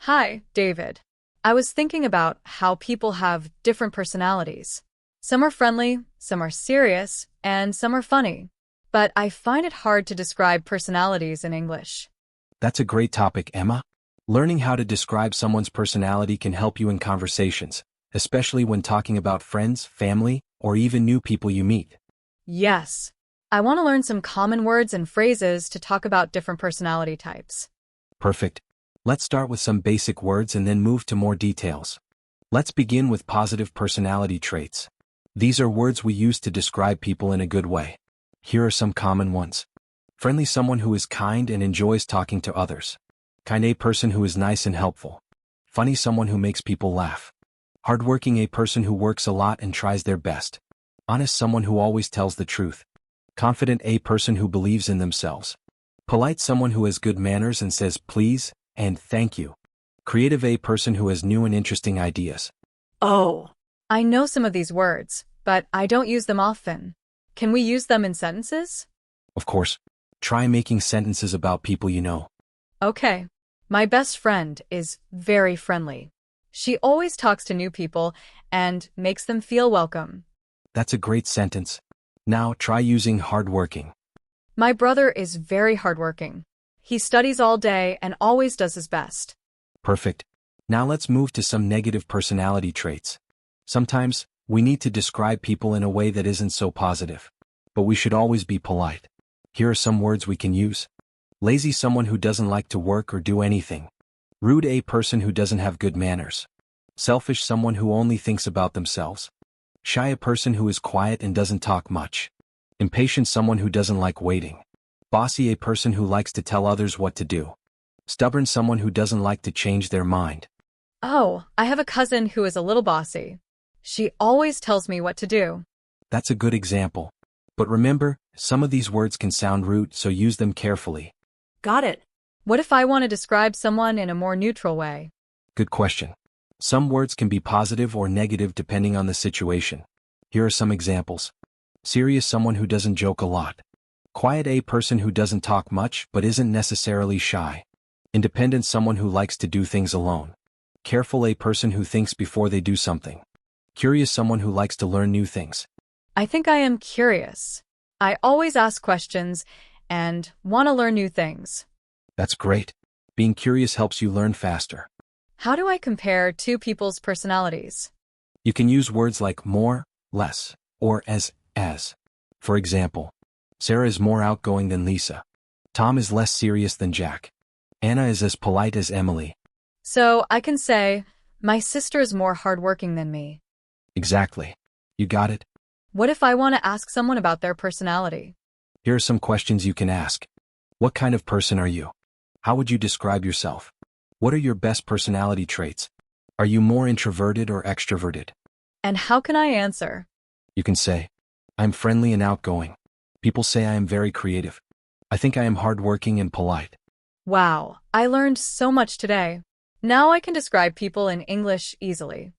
Hi, David. I was thinking about how people have different personalities. Some are friendly, some are serious, and some are funny. But I find it hard to describe personalities in English. That's a great topic, Emma. Learning how to describe someone's personality can help you in conversations, especially when talking about friends, family, or even new people you meet. Yes, I want to learn some common words and phrases to talk about different personality types. Perfect. Let's start with some basic words and then move to more details. Let's begin with positive personality traits. These are words we use to describe people in a good way. Here are some common ones. Friendly, someone who is kind and enjoys talking to others. Kind, a person who is nice and helpful. Funny, someone who makes people laugh. Hardworking, a person who works a lot and tries their best. Honest, someone who always tells the truth. Confident, a person who believes in themselves. Polite, someone who has good manners and says please and thank you. Creative, a person who has new and interesting ideas. Oh, I know some of these words, but I don't use them often. Can we use them in sentences? Of course. Try making sentences about people you know. Okay. My best friend is very friendly. She always talks to new people and makes them feel welcome. That's a great sentence. Now try using hardworking. My brother is very hardworking. He studies all day and always does his best. Perfect. Now let's move to some negative personality traits. Sometimes, we need to describe people in a way that isn't so positive. But we should always be polite. Here are some words we can use. Lazy, someone who doesn't like to work or do anything. Rude, a person who doesn't have good manners. Selfish, someone who only thinks about themselves. Shy, a person who is quiet and doesn't talk much. Impatient, someone who doesn't like waiting. Bossy, a person who likes to tell others what to do. Stubborn, someone who doesn't like to change their mind. Oh, I have a cousin who is a little bossy. She always tells me what to do. That's a good example. But remember, some of these words can sound rude, so use them carefully. Got it. What if I want to describe someone in a more neutral way? Good question. Some words can be positive or negative depending on the situation. Here are some examples. Serious, someone who doesn't joke a lot. Quiet, a person who doesn't talk much but isn't necessarily shy. Independent, someone who likes to do things alone. Careful, a person who thinks before they do something. Curious, someone who likes to learn new things. I think I am curious. I always ask questions and want to learn new things. That's great. Being curious helps you learn faster. How do I compare two people's personalities? You can use words like more, less, or as. For example, Sarah is more outgoing than Lisa. Tom is less serious than Jack. Anna is as polite as Emily. So I can say, my sister is more hardworking than me. Exactly. You got it? What if I want to ask someone about their personality? Here are some questions you can ask. What kind of person are you? How would you describe yourself? What are your best personality traits? Are you more introverted or extroverted? And how can I answer? You can say, I'm friendly and outgoing. People say I am very creative. I think I am hardworking and polite. Wow, I learned so much today. Now I can describe people in English easily.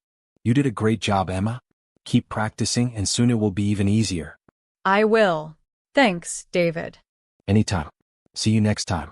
You did a great job, Emma. Keep practicing and soon it will be even easier. I will. Thanks, David. Anytime. See you next time.